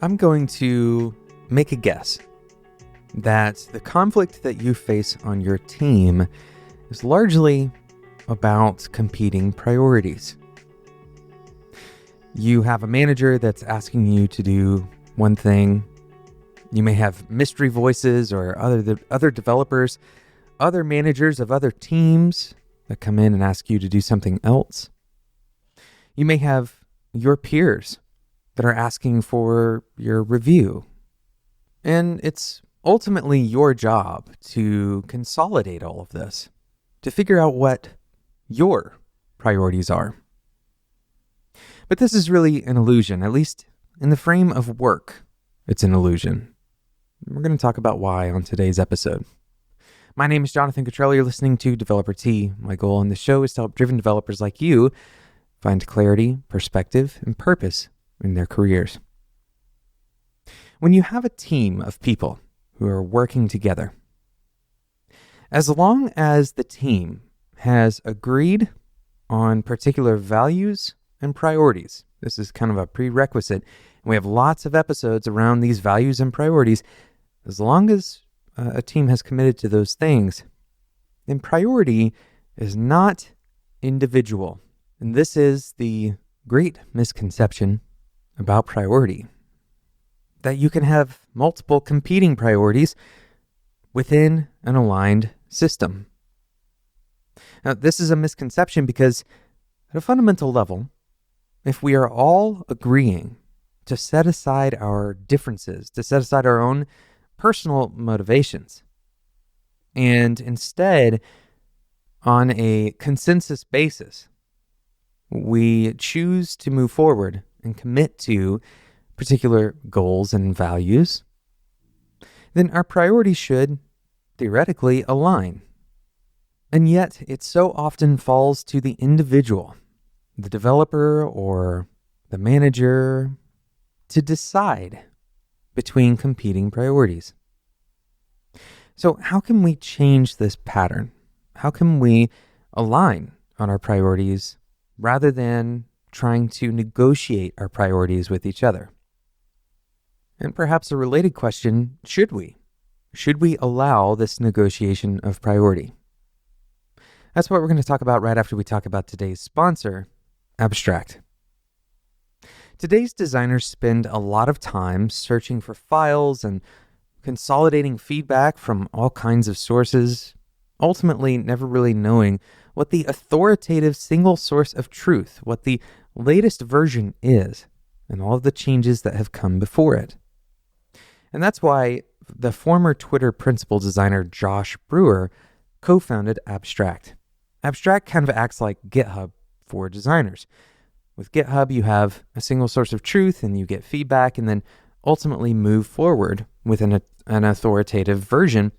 I'm going to make a guess that the conflict that you face on your team is largely about competing priorities. You have a manager that's asking you to do one thing. You may have mystery voices or other developers, other managers of other teams that come in and ask you to do something else. You may have your peers that are asking for your review. And it's ultimately your job to consolidate all of this, to figure out what your priorities are. But this is really an illusion, at least in the frame of work, it's an illusion. We're going to talk about why on today's episode. My name is Jonathan Cottrell. You're listening to Developer T. My goal on the show is to help driven developers like you find clarity, perspective, and purpose in their careers. When you have a team of people who are working together, as long as the team has agreed on particular values and priorities, this is kind of a prerequisite, and we have lots of episodes around these values and priorities. As long as a team has committed to those things, then priority is not individual. And this is the great misconception about priority, that you can have multiple competing priorities within an aligned system. Now, this is a misconception because at a fundamental level, if we are all agreeing to set aside our differences, to set aside our own personal motivations, and instead, on a consensus basis, we choose to move forward and commit to particular goals and values, then our priorities should theoretically align. And yet, it so often falls to the individual, the developer or the manager, to decide between competing priorities. So how can we change this pattern? How can we align on our priorities rather than trying to negotiate our priorities with each other? And perhaps a related question, should we? Should we allow this negotiation of priority? That's what we're going to talk about right after we talk about today's sponsor, Abstract. Today's designers spend a lot of time searching for files and consolidating feedback from all kinds of sources, ultimately never really knowing what the authoritative single source of truth, what the latest version is, and all of the changes that have come before it. And that's why the former Twitter principal designer Josh Brewer co-founded Abstract. Abstract kind of acts like GitHub for designers. With GitHub, you have a single source of truth and you get feedback and then ultimately move forward with an authoritative version.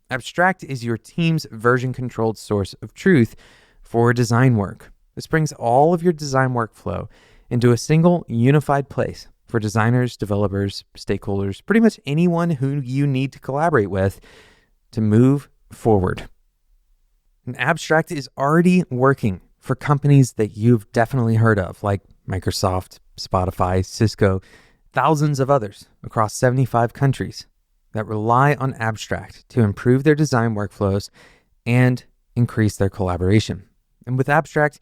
Abstract is your team's version-controlled source of truth for design work. This brings all of your design workflow into a single unified place for designers, developers, stakeholders, pretty much anyone who you need to collaborate with to move forward. And Abstract is already working for companies that you've definitely heard of, like Microsoft, Spotify, Cisco, thousands of others across 75 countries that rely on Abstract to improve their design workflows and increase their collaboration. And with Abstract,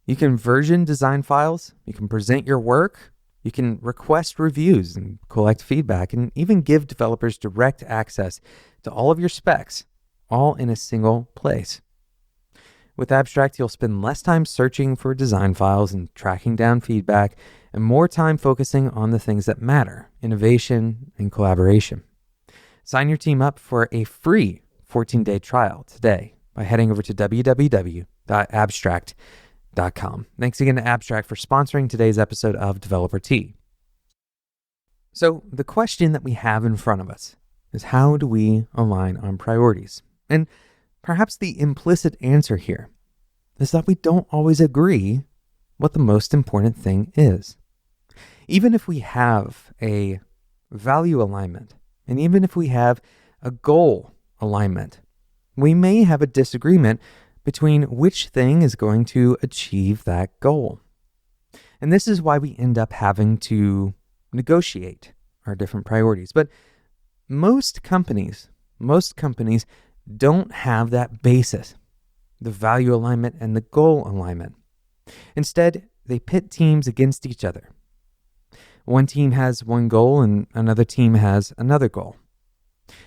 you can version design files, you can present your work, you can request reviews and collect feedback, and even give developers direct access to all of your specs, all in a single place. With Abstract, you'll spend less time searching for design files and tracking down feedback, and more time focusing on the things that matter, innovation and collaboration. Sign your team up for a free 14-day trial today by heading over to www.abstract.com. Thanks again to Abstract for sponsoring today's episode of Developer T. So the question that we have in front of us is, how do we align on priorities? And perhaps the implicit answer here is that we don't always agree what the most important thing is. Even if we have a value alignment, and even if we have a goal alignment, we may have a disagreement between which thing is going to achieve that goal. And this is why we end up having to negotiate our different priorities. But most companies don't have that basis, the value alignment and the goal alignment. Instead, they pit teams against each other. One team has one goal and another team has another goal.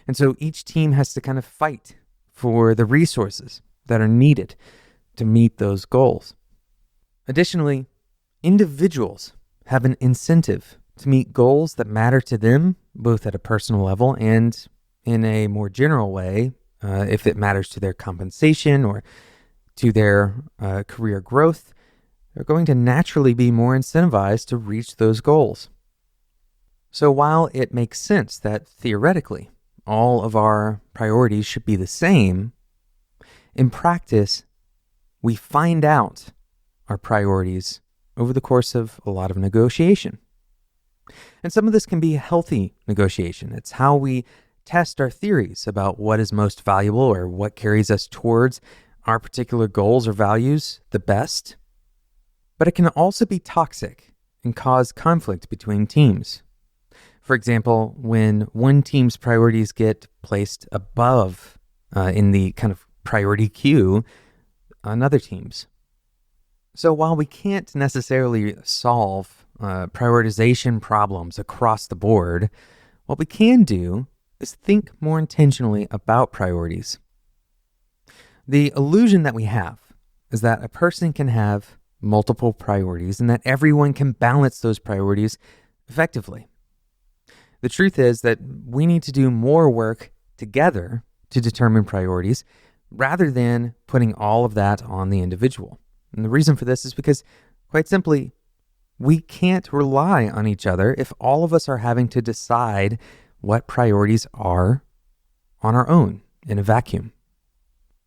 And so each team has to kind of fight for the resources that are needed to meet those goals. Additionally, individuals have an incentive to meet goals that matter to them, both at a personal level and in a more general way, if it matters to their compensation or to their career growth. They're going to naturally be more incentivized to reach those goals. So while it makes sense that theoretically all of our priorities should be the same, in practice, we find out our priorities over the course of a lot of negotiation. And some of this can be healthy negotiation. It's how we test our theories about what is most valuable or what carries us towards our particular goals or values the best. But it can also be toxic and cause conflict between teams. For example, when one team's priorities get placed above in the kind of priority queue, another team's. So while we can't necessarily solve prioritization problems across the board, what we can do is think more intentionally about priorities. The illusion that we have is that a person can have multiple priorities and that everyone can balance those priorities effectively. The truth is that we need to do more work together to determine priorities rather than putting all of that on the individual. And the reason for this is because, quite simply, we can't rely on each other if all of us are having to decide what priorities are on our own in a vacuum.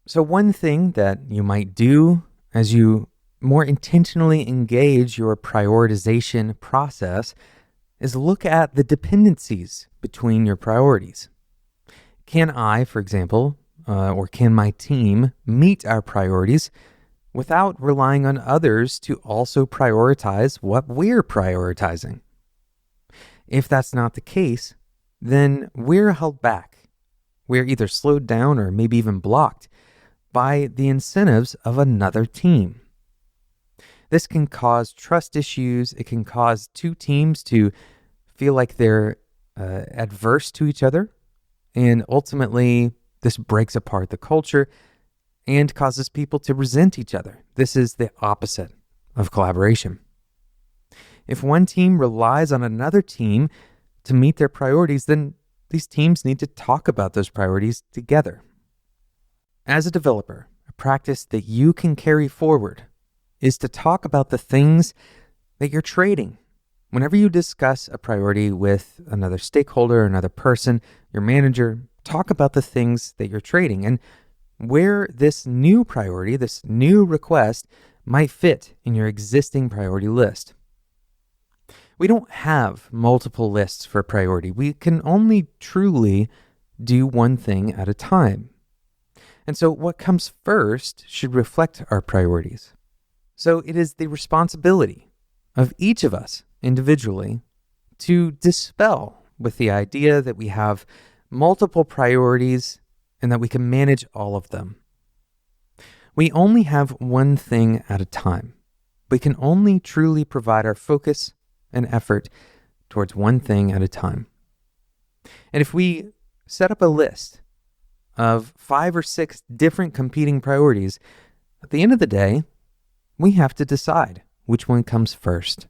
So one thing that you might do as you more intentionally engage your prioritization process is look at the dependencies between your priorities. Can I, for example, or can my team meet our priorities without relying on others to also prioritize what we're prioritizing? If that's not the case, then we're held back. We're either slowed down or maybe even blocked by the incentives of another team. This can cause trust issues. It can cause two teams to feel like they're adverse to each other. And ultimately, this breaks apart the culture and causes people to resent each other. This is the opposite of collaboration. If one team relies on another team to meet their priorities, then these teams need to talk about those priorities together. As a developer, a practice that you can carry forward is to talk about the things that you're trading. Whenever you discuss a priority with another stakeholder, another person, your manager, talk about the things that you're trading and where this new priority, this new request might fit in your existing priority list. We don't have multiple lists for priority. We can only truly do one thing at a time. And so what comes first should reflect our priorities. So it is the responsibility of each of us individually to dispel with the idea that we have multiple priorities and that we can manage all of them. We only have one thing at a time. We can only truly provide our focus and effort towards one thing at a time. And if we set up a list of 5 or 6 different competing priorities, at the end of the day, we have to decide which one comes first.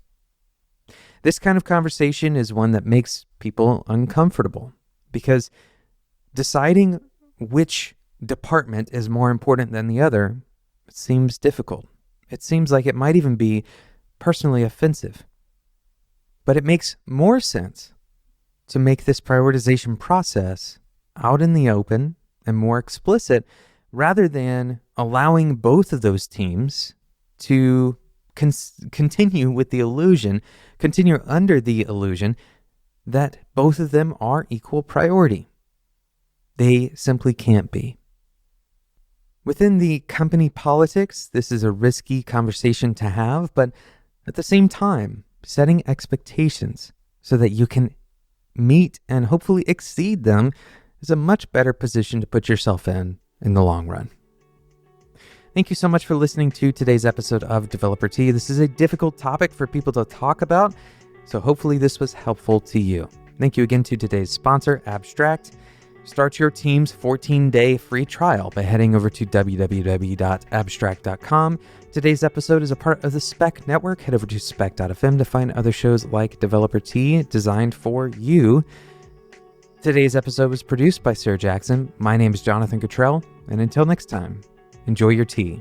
This kind of conversation is one that makes people uncomfortable because deciding which department is more important than the other seems difficult. It seems like it might even be personally offensive. But it makes more sense to make this prioritization process out in the open and more explicit rather than allowing both of those teams to continue under the illusion that both of them are equal priority. They simply can't be. Within the company politics, this is a risky conversation to have, but at the same time, setting expectations so that you can meet and hopefully exceed them is a much better position to put yourself in the long run. Thank you so much for listening to today's episode of Developer Tea. This is a difficult topic for people to talk about, so hopefully this was helpful to you. Thank you again to today's sponsor, Abstract. Start your team's 14-day free trial by heading over to www.abstract.com. Today's episode is a part of the Spec Network. Head over to spec.fm to find other shows like Developer Tea designed for you. Today's episode was produced by Sarah Jackson. My name is Jonathan Cottrell, and until next time, enjoy your tea.